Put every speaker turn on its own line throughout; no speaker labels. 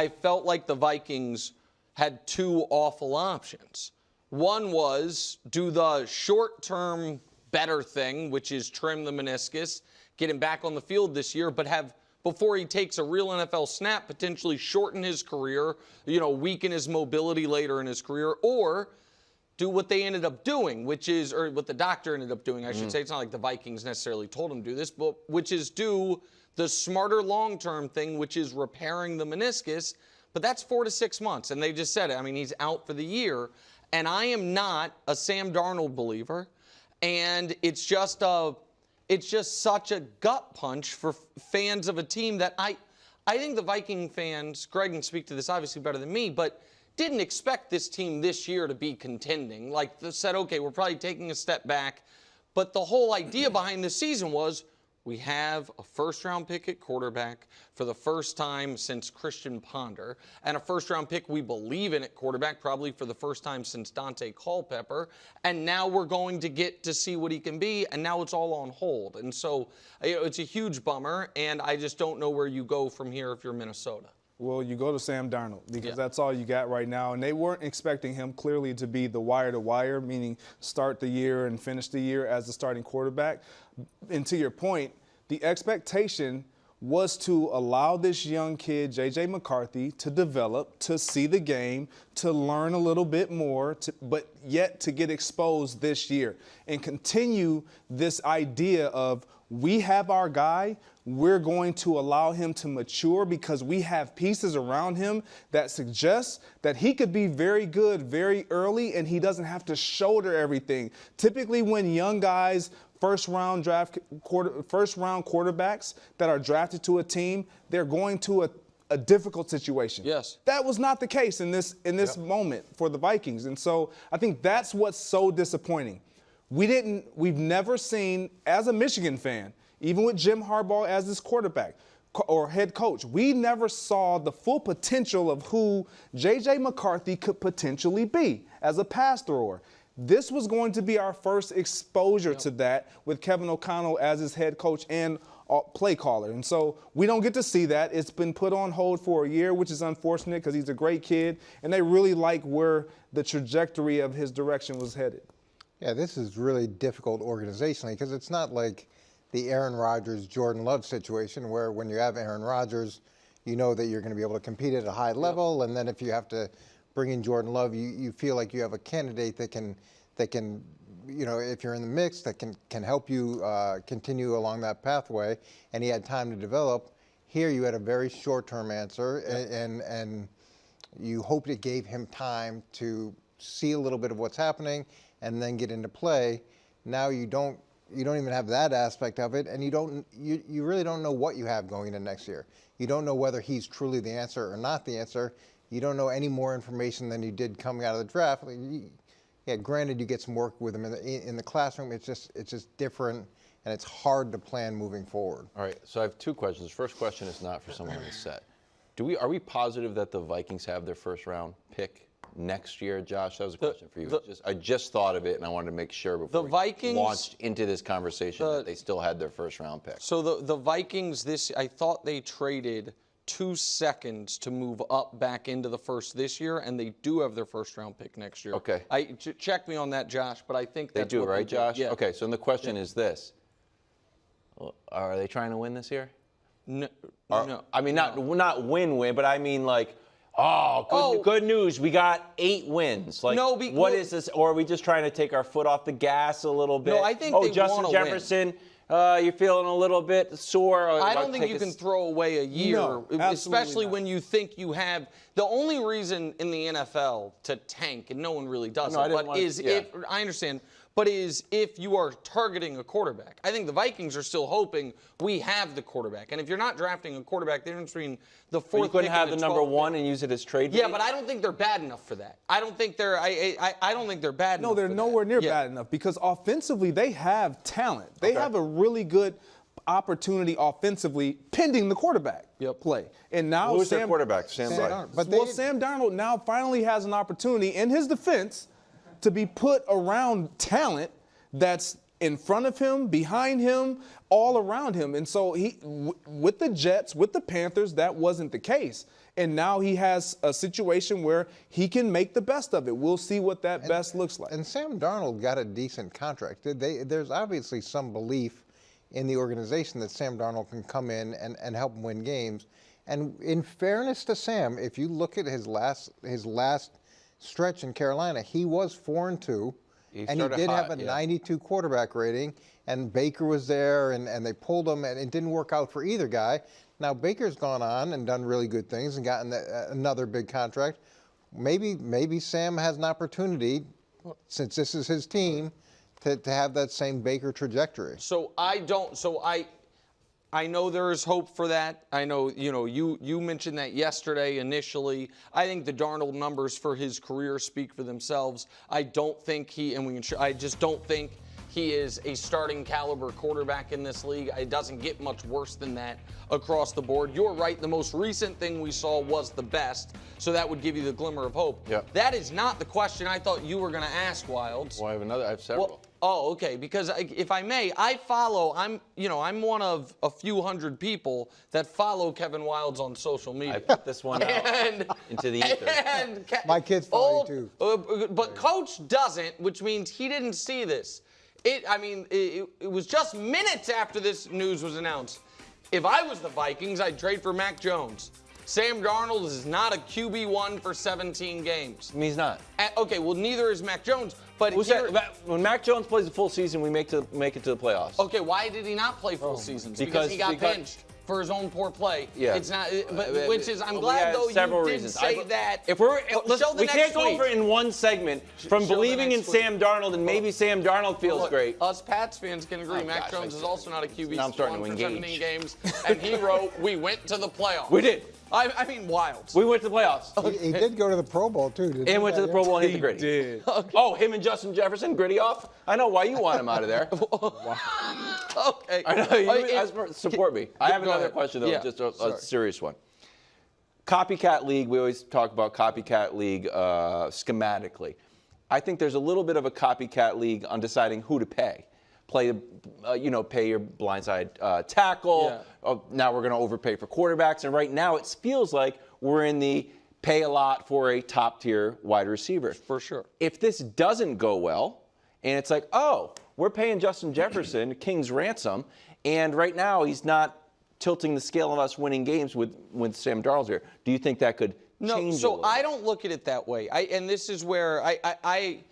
I felt like the Vikings had two awful options. One was do the short-term better thing, which is trim the meniscus, get him back on the field this year, but have, before he takes a real NFL snap, potentially shorten his career, weaken his mobility later in his career, or do what they ended up doing, which is, or what the doctor ended up doing, I should say. It's not like the Vikings necessarily told him to do this, but which is do the smarter long-term thing, which is repairing the meniscus. But that's 4 to 6 months, and they just said it. I mean, he's out for the year, and I am not a Sam Darnold believer, and it's just such a gut punch for fans of a team that I think the Viking fans, Greg can speak to this obviously better than me, but didn't expect this team this year to be contending. Like, they said, okay, we're probably taking a step back, but the whole idea behind the season was we have a first-round pick at quarterback for the first time since Christian Ponder, and a first-round pick we believe in at quarterback probably for the first time since Dante Culpepper, and now we're going to get to see what he can be, and now it's all on hold. And so it's a huge bummer, and I just don't know where you go from here if you're Minnesota.
Well, you go to Sam Darnold because that's all you got right now. And they weren't expecting him clearly to be the wire-to-wire, meaning start the year and finish the year as the starting quarterback. And to your point, the expectation was to allow this young kid, J.J. McCarthy, to develop, to see the game, to learn a little bit more, but yet to get exposed this year and continue this idea of we have our guy, we're going to allow him to mature because we have pieces around him that suggest that he could be very good very early and he doesn't have to shoulder everything. Typically when young guys, first-round quarterbacks that are drafted to a team, they're going to a difficult situation.
Yes.
That was not the case in this moment for the Vikings. And so I think that's what's so disappointing. We've never seen, as a Michigan fan, even with Jim Harbaugh as his quarterback or head coach, we never saw the full potential of who J.J. McCarthy could potentially be as a pass thrower. This was going to be our first exposure to that with Kevin O'Connell as his head coach and play caller. And so we don't get to see that. It's been put on hold for a year, which is unfortunate because he's a great kid, and they really like where the trajectory of his direction was headed.
Yeah, this is really difficult organizationally because it's not like the Aaron Rodgers, Jordan Love situation where when you have Aaron Rodgers, you know that you're going to be able to compete at a high level, and then if you have to bring in Jordan Love, you feel like you have a candidate that can, if you're in the mix, that can help you continue along that pathway, and he had time to develop. Here you had a very short-term answer, and you hoped it gave him time to see a little bit of what's happening and then get into play. Now you don't even have that aspect of it, and you really don't know what you have going into next year. You don't know whether he's truly the answer or not the answer. You don't know any more information than you did coming out of the draft. Yeah, granted, you get some work with him in the classroom. It's just different, and it's hard to plan moving forward.
All right, so I have two questions. First question is not for someone on the set. Are we positive that the Vikings have their first-round pick next year, Josh? That was a question for you. I just thought of it, and I wanted to make sure before we launched into this conversation that they still had their first-round pick.
So the Vikings, I thought they traded 2 seconds to move up back into the first this year, and they do have their first-round pick next year.
Okay.
Check me on that, Josh, but I think that's
they do,
what
right,
they
Josh?
Yeah.
Okay, so then the question is this. Are they trying to win this year?
No.
I mean, not win-win, but I mean like, good news, we got 8 wins. Like,
no,
what is this? Or are we just trying to take our foot off the gas a little bit?
No, I think they
Justin
want to
Jefferson, you're feeling a little bit sore.
I don't think you can throw away a year, especially when you think you have. The only reason in the NFL to tank, and no one really does is if you are targeting a quarterback. I think the Vikings are still hoping we have the quarterback. And if you're not drafting a quarterback, the difference between the fourth pick and the 12th.
You couldn't have the number 1 and use it as trade bait?
Yeah, but I don't think they're bad enough for that. I don't think they're bad enough.
No, they're nowhere near bad enough because offensively they have talent. They have a really good opportunity offensively pending the quarterback play. And now
who's their quarterback? Sam Darnold.
Sam Darnold now finally has an opportunity in his defense to be put around talent that's in front of him, behind him, all around him. And so with the Jets, with the Panthers, that wasn't the case. And now he has a situation where he can make the best of it. We'll see what that best looks like.
And Sam Darnold got a decent contract. There's obviously some belief in the organization that Sam Darnold can come in and help him win games. And in fairness to Sam, if you look at his last stretch in Carolina, he was 4-2, and he did have a 92 quarterback rating. And Baker was there, and they pulled him, and it didn't work out for either guy. Now Baker's gone on and done really good things and gotten another big contract. Maybe Sam has an opportunity, since this is his team, to have that same Baker trajectory.
So I know there is hope for that. I know, you mentioned that yesterday initially. I think the Darnold numbers for his career speak for themselves. I don't think I just don't think he is a starting caliber quarterback in this league. It doesn't get much worse than that across the board. You're right. The most recent thing we saw was the best, so that would give you the glimmer of hope.
Yep.
That is not the question I thought you were going to ask, Wildes.
Well, I have several.
Well, oh, okay. Because if I may, I'm one of a few hundred people that follow Kevin Wildes on social media.
I put this one out into the ether.
My kids follow you too.
But Coach doesn't, which means he didn't see this. It was just minutes after this news was announced. If I was the Vikings, I'd trade for Mac Jones. Sam Darnold is not a QB1 for 17 games.
He's not.
Okay, well, neither is Mac Jones. But
when Mac Jones plays a full season, we make it to the playoffs.
Okay, why did he not play full seasons? Because he got benched for his own poor play.
Yeah.
It's not. Which is, I'm glad though you did say that.
We can't go over in one segment from believing in Sam Darnold and maybe Sam Darnold feels great.
Us Pats fans can agree. Mac Jones is also not a QB
Now I'm starting to
for
engage.
17 games, and he wrote, "We went to the playoffs."
We did.
I mean, Wildes.
We went to the playoffs.
He did go to the Pro Bowl too, didn't he?
And went to the Pro Bowl and hit the gritty.
Did.
Oh, him and Justin Jefferson, gritty off? I know why you want him out of there.
Okay.
I know, support me. I have another question, though,
Yeah.
just a serious one. Copycat league, we always talk about copycat league schematically. I think there's a little bit of a copycat league on deciding who to pay. Pay your blindside tackle.
Yeah.
Now we're going to overpay for quarterbacks. And right now it feels like we're in the pay a lot for a top-tier wide receiver.
For sure.
If this doesn't go well, and it's like, oh, we're paying Justin Jefferson king's ransom, and right now he's not tilting the scale of us winning games with Sam Darnold here. Do you think that could change a little bit?
I don't look at it that way. And this is where I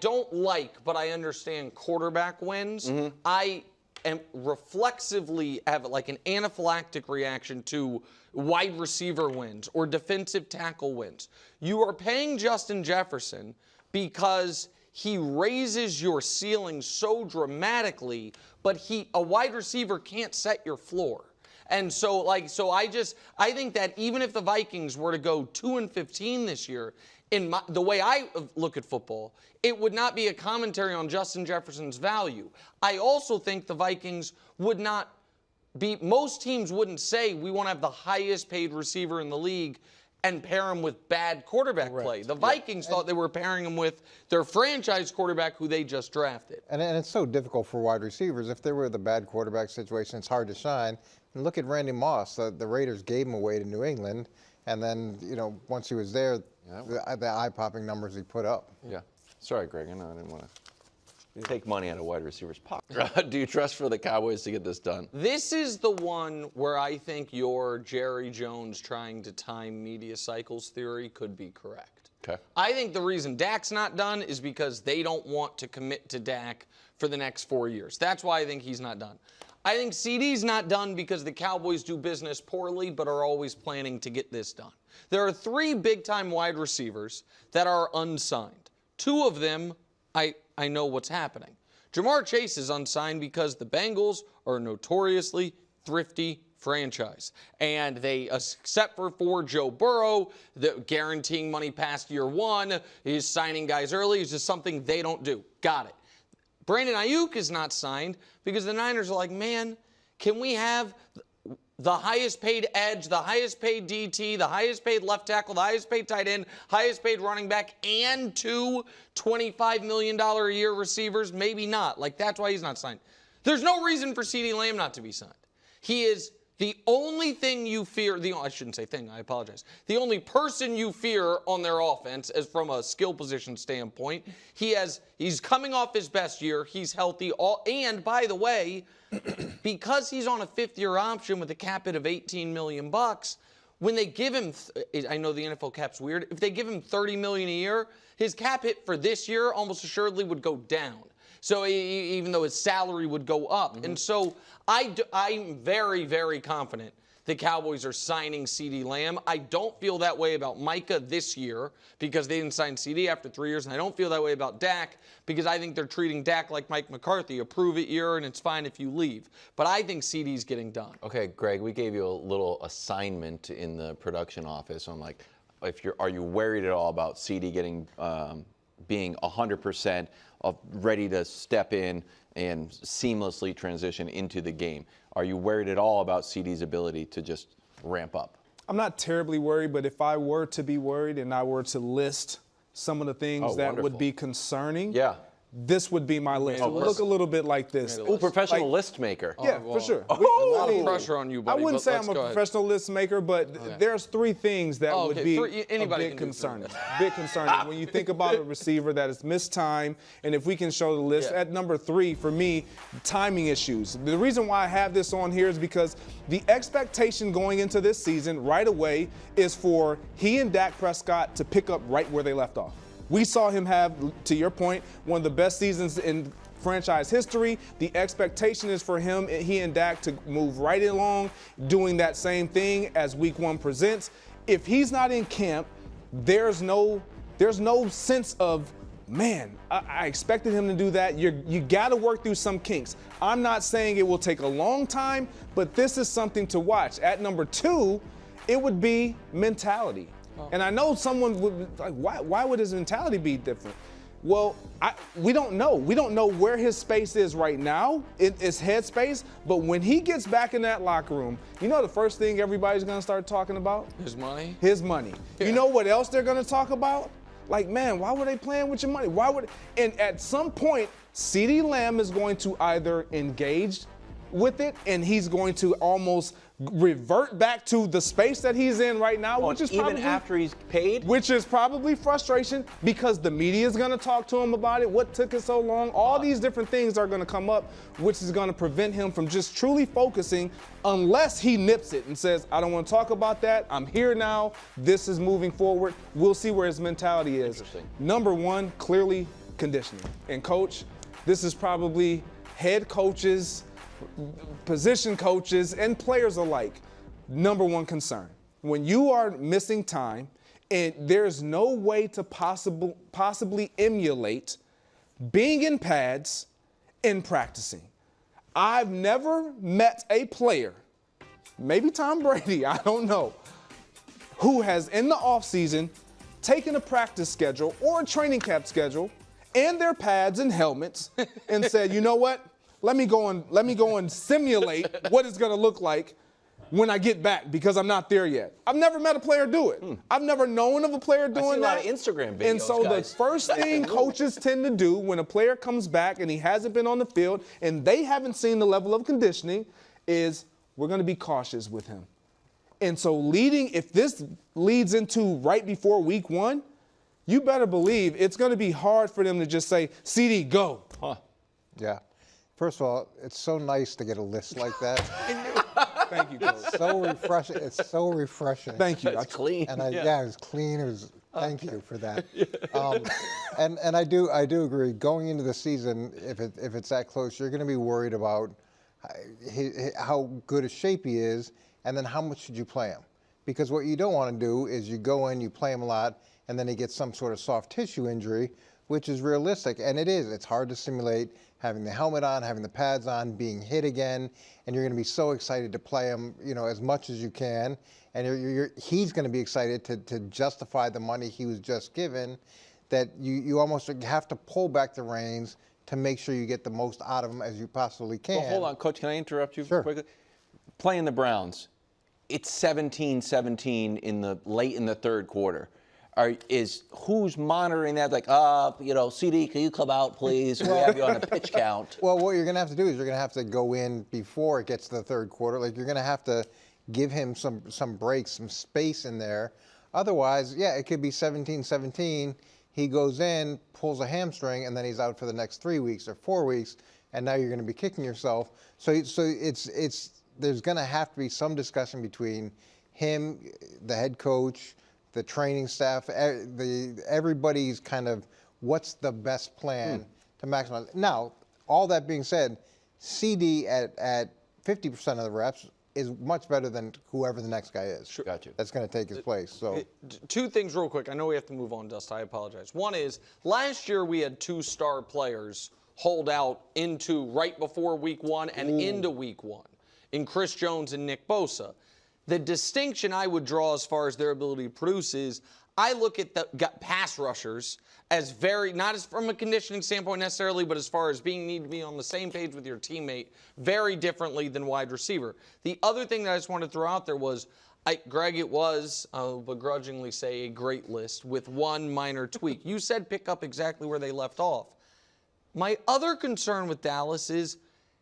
don't like, but I understand quarterback wins.
Mm-hmm.
I am reflexively have like an anaphylactic reaction to wide receiver wins or defensive tackle wins. You are paying Justin Jefferson because he raises your ceiling so dramatically, but a wide receiver can't set your floor. And so I think that even if the Vikings were to go 2-15 this year, the way I look at football, it would not be a commentary on Justin Jefferson's value. I also think the Vikings would not be, most teams wouldn't say we want to have the highest paid receiver in the league and pair him with bad quarterback play. The Vikings thought they were pairing him with their franchise quarterback who they just drafted.
And it's so difficult for wide receivers. If they were the bad quarterback situation, it's hard to shine. And look at Randy Moss. The Raiders gave him away to New England. And then, once he was there, the eye-popping numbers he put up.
Yeah. Sorry, Greg. I know I didn't want to take money out of wide receivers' pocket. Do you trust for the Cowboys to get this done?
This is the one where I think your Jerry Jones trying to time media cycles theory could be correct.
Okay.
I think the reason Dak's not done is because they don't want to commit to Dak for the next 4 years. That's why I think he's not done. I think CeeDee's not done because the Cowboys do business poorly but are always planning to get this done. There are 3 big-time wide receivers that are unsigned. 2 of them, I know what's happening. Jamar Chase is unsigned because the Bengals are a notoriously thrifty franchise. And they, except for Joe Burrow, guaranteeing money past year 1, is signing guys early is just something they don't do. Got it. Brandon Ayuk is not signed because the Niners are like, man, can we have the highest paid edge, the highest paid DT, the highest paid left tackle, the highest paid tight end, highest paid running back, and 2 $25 million a year receivers? Maybe not. That's why he's not signed. There's no reason for CeeDee Lamb not to be signed. He is The only thing you fear, I shouldn't say thing, I apologize. The only person you fear on their offense is from a skill position standpoint. He's coming off his best year. He's healthy. And by the way, because he's on a 5th-year option with a cap hit of $18 million, when they give him, I know the NFL cap's weird, if they give him $30 million a year, his cap hit for this year almost assuredly would go down. So even though his salary would go up. And so I'm very, very confident the Cowboys are signing CeeDee Lamb. I don't feel that way about Micah this year because they didn't sign CeeDee after 3 years. And I don't feel that way about Dak because I think they're treating Dak like Mike McCarthy, a prove-it year, and it's fine if you leave. But I think CeeDee's getting done.
Okay, Greg, we gave you a little assignment in the production office on, like, are you worried at all about CeeDee getting being 100% ready to step in and seamlessly transition into the game? Are you worried at all about CeeDee's ability to just ramp up?
I'm not terribly worried, but if I were to be worried and I were to list some of the things that would be concerning, this would be my list. It would look a little bit like this.
Ooh, professional list maker.
Yeah, for sure.
A lot of pressure on you, buddy.
I wouldn't say I'm a professional list maker, but there's 3 things that would be a bit concerning. Bit concerning. When you think about a receiver that has missed time, and if we can show the list, at number 3, for me, timing issues. The reason why I have this on here is because the expectation going into this season right away is for he and Dak Prescott to pick up right where they left off. We saw him have, to your point, one of the best seasons in franchise history. The expectation is for he and Dak to move right along, doing that same thing as Week 1 presents. If he's not in camp, there's no sense of, man, I expected him to do that. You got to work through some kinks. I'm not saying it will take a long time, but this is something to watch. At number 2, it would be mentality. And I know someone would be like, why would his mentality be different? Well, we don't know. We don't know where his space is right now, his head space. But when he gets back in that locker room, you know the first thing everybody's going to start talking about?
His money?
His money. Yeah. You know what else they're going to talk about? Like, man, why were they playing with your money? And at some point, CeeDee Lamb is going to either engage with it and he's going to almost revert back to the space that he's in right now, which is
even after he's paid,
which is probably frustration because the media is going to talk to him about it. What took it so long? All these different things are going to come up, which is going to prevent him from just truly focusing unless he nips it and says, I don't want to talk about that. I'm here now. This is moving forward. We'll see where his mentality is. Number 1, clearly conditioning. And coach, this is probably head coaches, position coaches, and players alike, number 1 concern. When you are missing time and there's no way to possibly emulate being in pads and practicing. I've never met a player, maybe Tom Brady, I don't know, who has in the offseason taken a practice schedule or a training camp schedule and their pads and helmets and said, you know what? Let me go and simulate what it's going to look like when I get back because I'm not there yet. I've never met a player do it. I've never known of a player doing that.
I see a lot of Instagram videos,
And so
guys.
The first thing coaches tend to do when a player comes back and he hasn't been on the field and they haven't seen the level of conditioning is we're going to be cautious with him. And so if this leads into right before Week 1, you better believe it's going to be hard for them to just say, CeeDee, go.
Yeah. First of all, it's so nice to get a list like that.
Thank you, Coach.
So refreshing. It's so refreshing.
Thank you.
It's clean.
And it was clean. Thank you for that. And I do agree. Going into the season, if it's that close, you're going to be worried about how good a shape he is, and then how much should you play him? Because what you don't want to do is you go in, you play him a lot, and then he gets some sort of soft tissue injury, which is realistic, and it is. It's hard to simulate having the helmet on, having the pads on, being hit again, and you're going to be so excited to play him, as much as you can, and he's going to be excited to justify the money he was just given, that you almost have to pull back the reins to make sure you get the most out of him as you possibly can.
Well, hold on, Coach, can I interrupt you
Sure.
quickly? Playing the Browns, it's 17-17 late in the third quarter. is who's monitoring that? Like, CeeDee, can you come out, please? We have you on a pitch count.
Well, what you're going to have to do is you're going to have to go in before it gets to the third quarter. Like, you're going to have to give him some breaks, some space in there. Otherwise, yeah, it could be 17-17. He goes in, pulls a hamstring, and then he's out for the next 3 weeks or 4 weeks, and now you're going to be kicking yourself. So there's going to have to be some discussion between him, the head coach, the training staff, everybody's kind of what's the best plan to maximize. Now, all that being said, CeeDee at 50% of the reps is much better than whoever the next guy is.
Sure. Got you.
That's going to take his place. So,
two things real quick. I know we have to move on, Dust. I apologize. One is, last year we had 2 star players hold out into right before week 1 and into week 1 in Chris Jones and Nick Bosa. The distinction I would draw as far as their ability to produce is I look at the pass rushers as very, not as from a conditioning standpoint necessarily, but as far as need to be on the same page with your teammate, very differently than wide receiver. The other thing that I just wanted to throw out there was, Greg, it was, I'll begrudgingly say, a great list with one minor tweak. You said pick up exactly where they left off. My other concern with Dallas is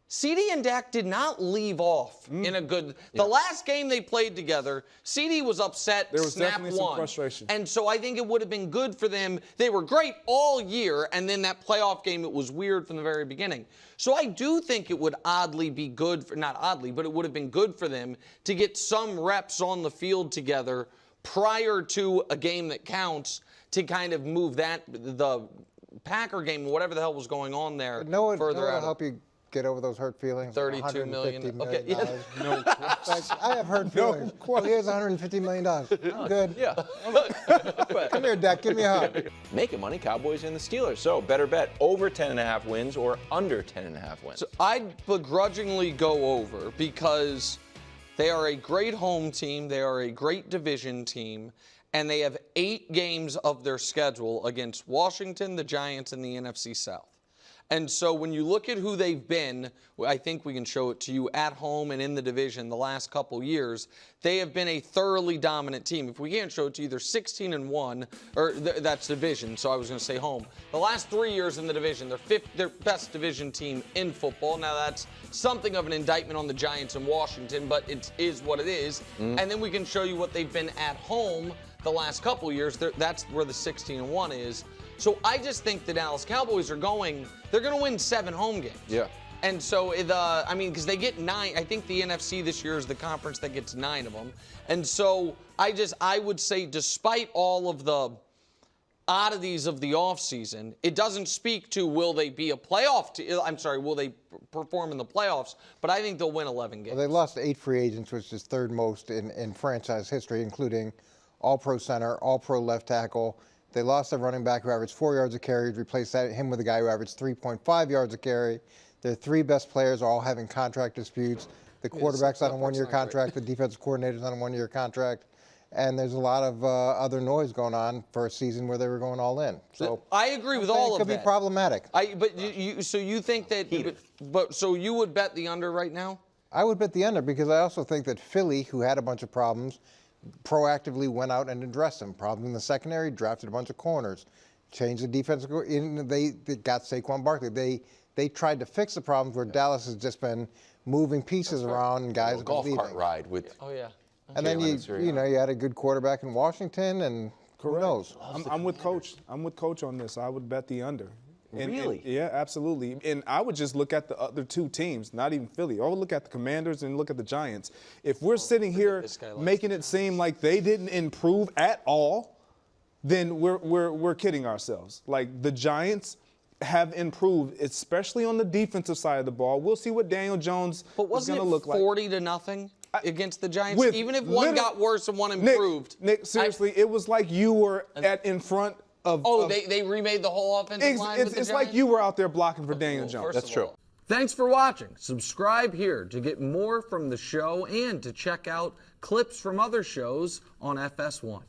CeeDee and Dak did not leave off in a good. The last game they played together, CeeDee was upset.
There was
snap
definitely
one.
some frustration.
And so I think it would have been good for them. They were great all year, and then that playoff game, it was weird from the very beginning. So I do think it would oddly be good for, not oddly, but it would have been good for them to get some reps on the field together prior to a game that counts to kind of move the Packer game, whatever the hell was going on there, further out.
Help you get over those hurt feelings.
$32 million. Okay, yeah.
No, I have hurt feelings. Well, here's $150 million. I'm good.
Yeah.
Come here, Dak. Give me a hug.
Making money, Cowboys and the Steelers. So better bet over 10.5 wins or under 10.5 wins.
So I'd begrudgingly go over because they are a great home team. They are a great division team. And they have 8 games of their schedule against Washington, the Giants, and the NFC South. And so when you look at who they've been, I think we can show it to you at home and in the division the last couple years, they have been a thoroughly dominant team. If we can't show it to you, they're 16-1, or that's division, so I was going to say home. The last 3 years in the division, they're best division team in football. Now that's something of an indictment on the Giants and Washington, but it is what it is. And then we can show you what they've been at home the last couple years. That's where the 16-1 is. So I just think the Dallas Cowboys they're going to win 7 home games.
Yeah.
And so, because they get 9, I think the NFC this year is the conference that gets 9 of them. And so I would say despite all of the oddities of the offseason, it doesn't speak to will they be a playoff will they perform in the playoffs, but I think they'll win 11 games.
Well, they lost 8 free agents, which is 3rd most in franchise history, including all-pro center, all-pro left tackle. They lost their running back who averaged 4 yards a carry, replaced him with a guy who averaged 3.5 yards a carry. Their 3 best players are all having contract disputes. The quarterback's on a 1-year contract, the defensive coordinator's on a 1-year contract. And there's a lot of other noise going on for a season where they were going all in. So
I agree with all of that.
It could be problematic.
So you think that, so you would bet the under right now?
I would bet the under because I also think that Philly, who had a bunch of problems, proactively went out and addressed them. Problem in the secondary, drafted a bunch of corners, changed the defense. They got Saquon Barkley. They tried to fix the problems where Dallas has just been moving pieces around and guys have been leaving.
Golf cart ride with.
Oh yeah.
And then you had a good quarterback in Washington, and who knows?
I'm with Coach. I'm with Coach on this. I would bet the under.
Really?
Yeah, absolutely. And I would just look at the other 2 teams, not even Philly. I would look at the Commanders and look at the Giants. If we're sitting here making it seem like they didn't improve at all, then we're kidding ourselves. Like the Giants have improved, especially on the defensive side of the ball. We'll see what Daniel Jones is going to look like.
40-0 against the Giants? Even if one got worse and one improved.
Nick, seriously, it was like you were in front of.
They remade the whole offensive line with the Giants?
It's like you were out there blocking for Daniel Jones.
That's true.
Thanks for watching. Subscribe here to get more from the show and to check out clips from other shows on FS1.